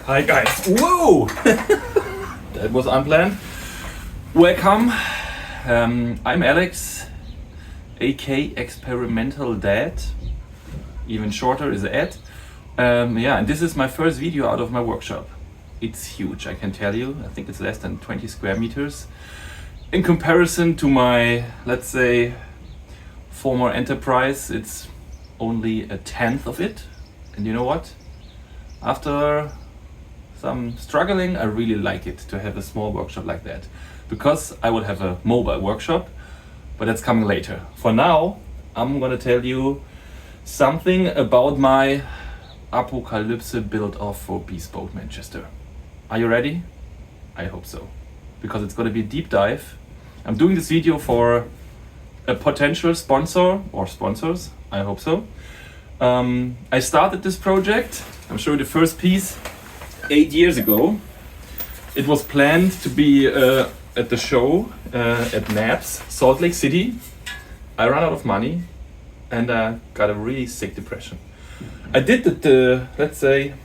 Hi guys. Whoa! That was unplanned. Welcome. I'm Alex, aka Experimental Dad. Even shorter is Ed. And this is my first video out of my workshop. It's huge, I can tell you. I think it's less than 20 square meters. In comparison to my, let's say, former enterprise, it's only a tenth of it. And you know what? After some struggling, I really like it to have a small workshop like that, because I will have a mobile workshop, but that's coming later. For now, I'm gonna tell you something about my apocalypse build-off for Bespoke Manchester. Are you ready? I hope so, because it's gonna be a deep dive. I'm doing this video for a potential sponsor or sponsors, I hope so. I started this project, I'm showing the first piece 8 years ago. It was planned to be at the show at NABS, Salt Lake City. I ran out of money and got a really sick depression. I did let's say,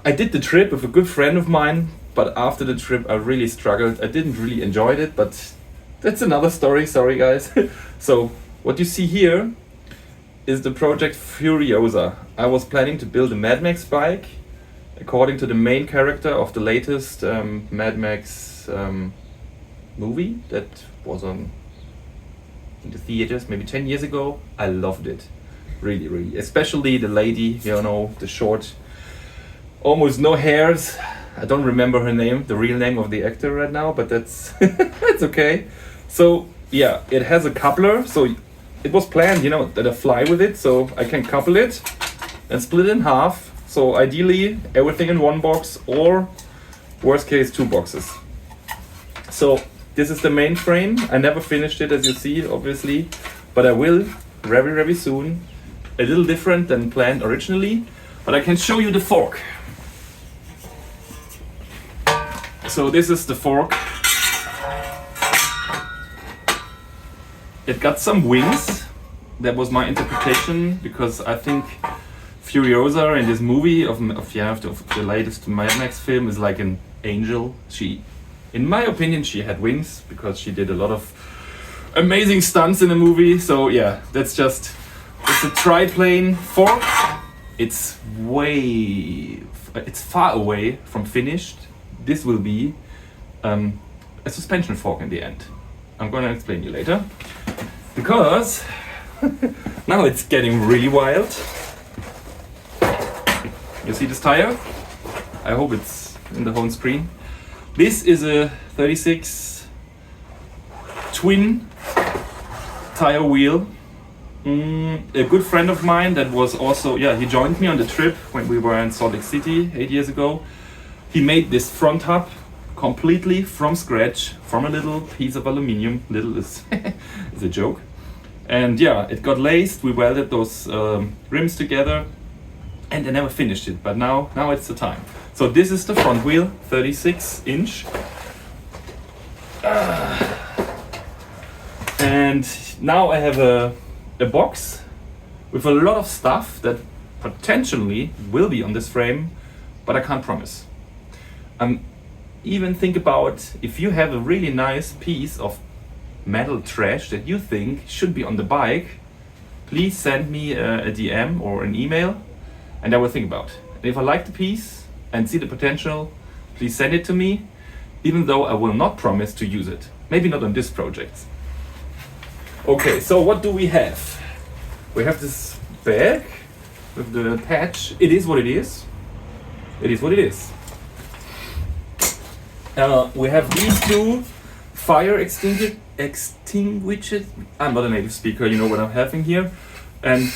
I did the trip with a good friend of mine, but after the trip I really struggled. I didn't really enjoy it, but that's another story, sorry guys. So what you see here is the project Furiosa. I was planning to build a Mad Max bike according to the main character of the latest Mad Max movie that was in the theaters maybe 10 years ago. I loved it, really, really. Especially the lady, you know, the short, almost no hairs. I don't remember her name, the real name of the actor right now, but that's that's okay. So yeah, it has a coupler, so it was planned, you know, that I fly with it, so I can couple it and split it in half. So ideally, everything in one box, or worst case, 2 boxes. So this is the main frame. I never finished it, as you see, obviously, but I will very, very soon. A little different than planned originally, but I can show you the fork. So this is the fork. It got some wings. That was my interpretation, because I think Furiosa in this movie of the latest Mad Max film is like an angel. In my opinion, she had wings because she did a lot of amazing stunts in the movie. So yeah, it's a triplane fork. It's far away from finished. This will be a suspension fork in the end. I'm gonna explain you later, because now it's getting really wild. You see this tire? I hope it's in the home screen. This is a 36 twin tire wheel. A good friend of mine that was also, he joined me on the trip when we were in Salt Lake City 8 years ago. He made this front hub completely from scratch, from a little piece of aluminum. Little is, is a joke. And yeah, it got laced. We welded those rims together, and I never finished it. But now it's the time. So this is the front wheel, 36 inch. And now I have a box with a lot of stuff that potentially will be on this frame, but I can't promise. Even think about, if you have a really nice piece of metal trash that you think should be on the bike, please send me a DM or an email, and I will think about it. And if I like the piece and see the potential, please send it to me, even though I will not promise to use it. Maybe not on this project. Okay, so what do we have? We have this bag with the patch. It is what it is. It is what it is. We have these 2 fire extinguishers. I'm not a native speaker, you know what I'm having here. And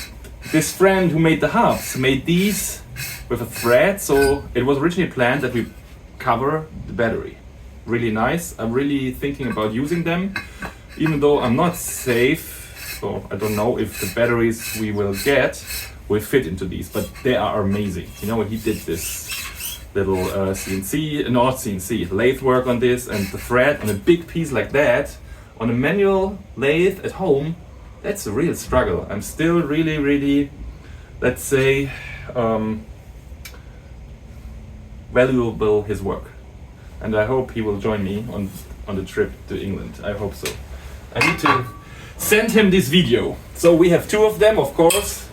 this friend who made the hubs made these with a thread, so it was originally planned that we cover the battery. Really nice. I'm really thinking about using them, even though I'm not safe, so I don't know if the batteries we will get will fit into these, but they are amazing. You know, he did this little lathe work on this, and the thread on a big piece like that on a manual lathe at home, that's a real struggle. I'm still really, let's say, valuable his work. And I hope he will join me on the trip to England. I hope so. I need to send him this video. So we have 2 of them, of course,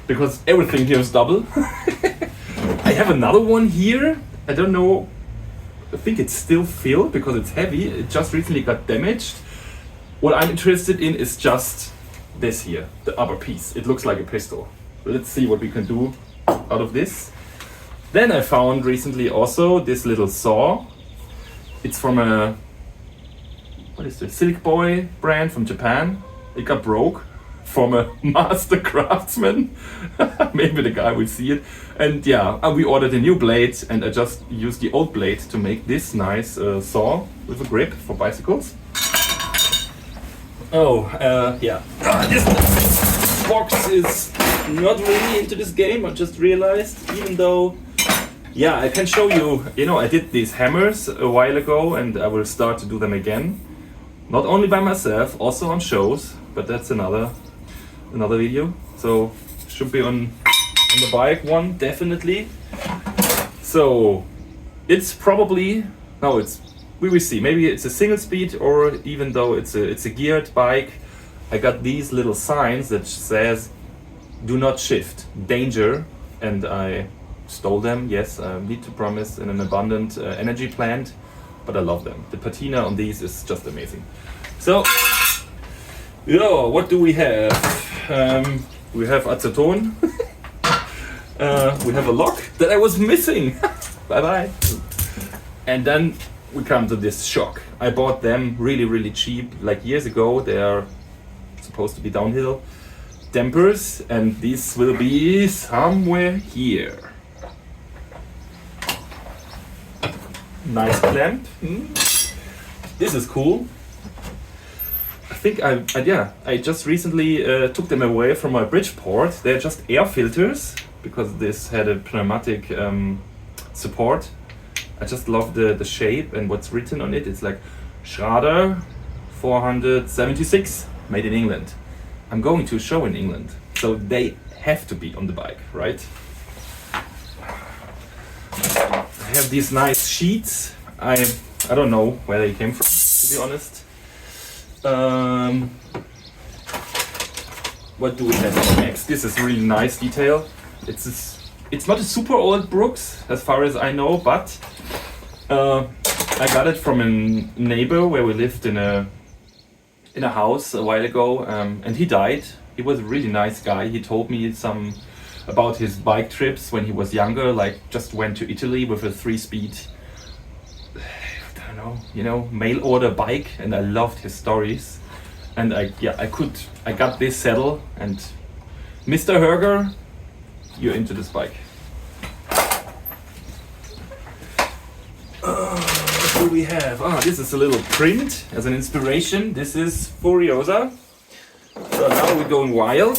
because everything here is double. I have another one here. I don't know. I think it's still filled because it's heavy. It just recently got damaged. What I'm interested in is just this here, the upper piece. It looks like a pistol. Let's see what we can do out of this. Then I found recently also this little saw. It's from a, what is this, Silk Boy brand from Japan. It got broke from a master craftsman. Maybe the guy will see it. And yeah, we ordered a new blade, and I just used the old blade to make this nice saw with a grip for bicycles. Oh, yeah. This box is not really into this game, I just realized, even though, yeah, I can show you, you know, I did these hammers a while ago, and I will start to do them again. Not only by myself, also on shows, but that's another video. So should be on the bike one, definitely. So it's probably, no, it's, we will see. Maybe it's a single speed, or even though it's a geared bike, I got these little signs that says, "Do not shift, danger," and I stole them. Yes, I need to promise in an abundant energy plant, but I love them. The patina on these is just amazing. So, yo, what do we have? We have acetone. We have a lock that I was missing. Bye bye. And then we come to this shock. I bought them really cheap, like years ago. They are supposed to be downhill dampers, and these will be somewhere here. Nice clamp. This is cool. I think I just recently took them away from my Bridgeport. They're just air filters because this had a pneumatic support. I just love the shape and what's written on it. It's like Schrader 476, made in England. I'm going to a show in England, so they have to be on the bike, right? I have these nice sheets. I don't know where they came from, to be honest. What do we have next? This is really nice detail. It's not a super old Brooks, as far as I know, but I got it from a neighbor where we lived in a house a while ago, and he died. He was a really nice guy. He told me some about his bike trips when he was younger, like just went to Italy with a 3-speed, I don't know, you know, mail order bike, and I loved his stories. And I got this saddle, and Mr. Herger, you're into this bike. What do we have? This is a little print as an inspiration. This is Furiosa. So now we're going wild.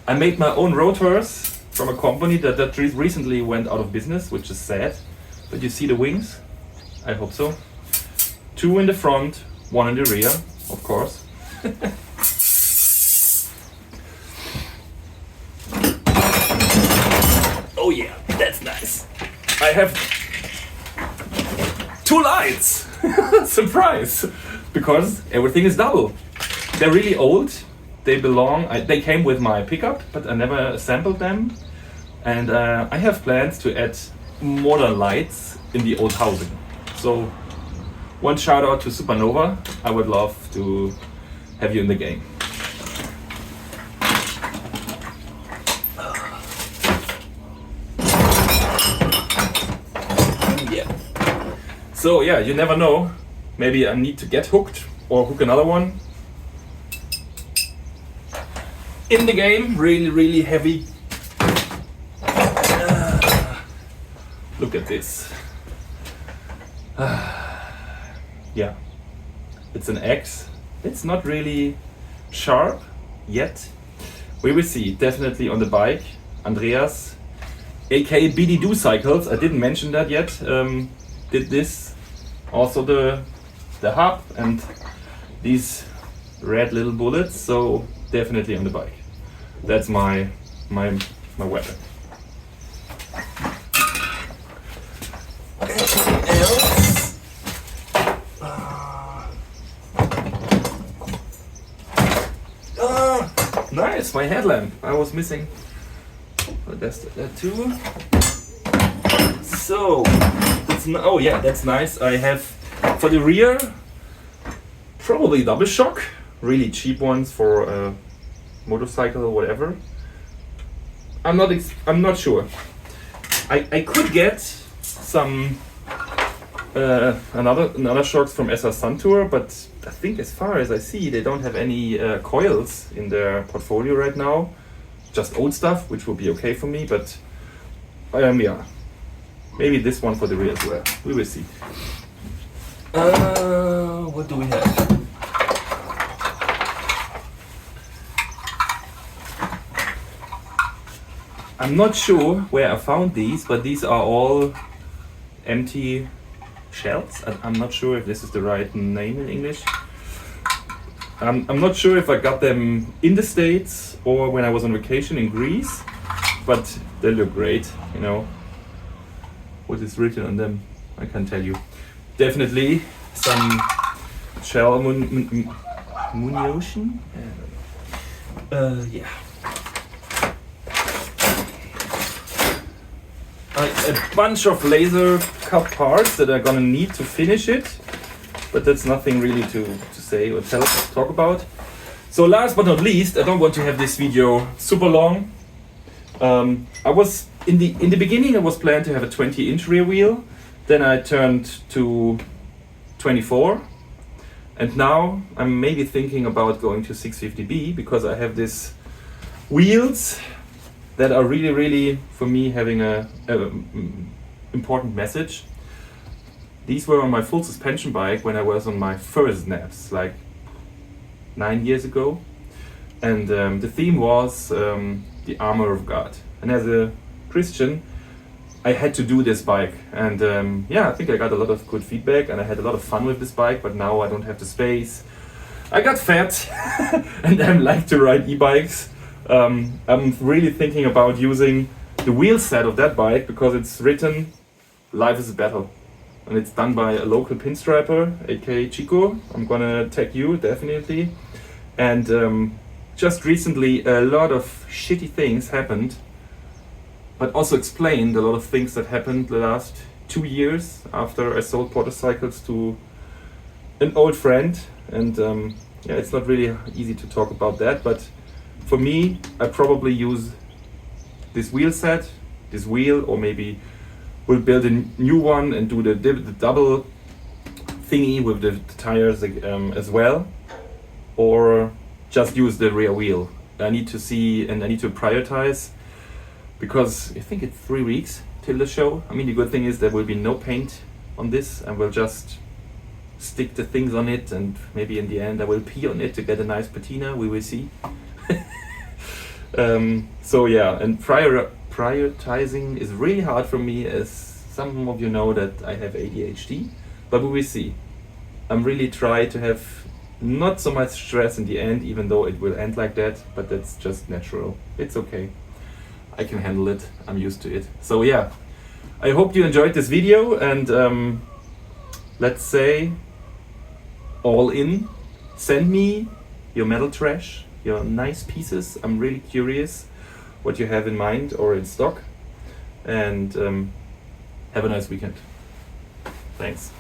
I made my own rotors from a company that recently went out of business, which is sad. But you see the wings? I hope so. 2 in the front, 1 in the rear, of course. Oh yeah, that's nice. I have 2 lights. Surprise! Because everything is double. They're really old. They they came with my pickup, but I never assembled them. And I have plans to add modern lights in the old housing. So one shout out to Supernova. I would love to have you in the game. Yeah. So yeah, you never know. Maybe I need to get hooked or hook another one. In the game, really heavy. Look at this. Yeah, it's an X. It's not really sharp yet. We will see. Definitely on the bike. Andreas, aka BD Do Cycles. I didn't mention that yet. Did this. Also the hub and these red little bullets. So definitely on the bike. That's my weapon. yes, my headlamp. I was missing. But that's that too. So, oh yeah, that's nice. I have for the rear probably double shock, really cheap ones for a motorcycle or whatever. I'm not sure. I could get some another shocks from SR Suntour, but I think as far as I see, they don't have any coils in their portfolio right now. Just old stuff, which will be okay for me, but yeah, maybe this one for the rear as well. We will see. What do we have? I'm not sure where I found these, but these are all empty shells. I'm not sure if this is the right name in English. I'm not sure if I got them in the States or when I was on vacation in Greece, but they look great, you know. What is written on them, I can't tell you. Definitely some shell munition. Yeah. A bunch of laser cut parts that are gonna need to finish it, but that's nothing really to say or talk about. So last but not least, I don't want to have this video super long. I was in the beginning I was planned to have a 20-inch rear wheel, then I turned to 24, and now I'm maybe thinking about going to 650B because I have these wheels that are really for me having a important message. These were on my full suspension bike when I was on my first naps, like 9 years ago, and the theme was the armor of God. And as a Christian, I had to do this bike, and yeah, I think I got a lot of good feedback, and I had a lot of fun with this bike. But now I don't have the space. I got fat, and I like to ride e-bikes. I'm really thinking about using the wheel set of that bike because it's written "Life is a Battle," and it's done by a local pinstriper, aka Chico. I'm gonna tag you definitely. And just recently, a lot of shitty things happened, but also explained a lot of things that happened the last 2 years after I sold motorcycles to an old friend. And yeah, it's not really easy to talk about that, but for me, I probably use this wheel set, this wheel, or maybe we'll build a new one and do the double thingy with the tires as well, or just use the rear wheel. I need to see and I need to prioritize because I think it's 3 weeks till the show. I mean, the good thing is there will be no paint on this, and we'll just stick the things on it, and maybe in the end I will pee on it to get a nice patina. We will see. So yeah, and prioritizing is really hard for me, as some of you know that I have ADHD, but we will see. I'm really trying to have not so much stress in the end, even though it will end like that, but that's just natural. It's okay. I can handle it. I'm used to it. So yeah, I hope you enjoyed this video, and let's say all in. Send me your metal trash, your nice pieces. I'm really curious what you have in mind or in stock, and have a nice weekend. Thanks.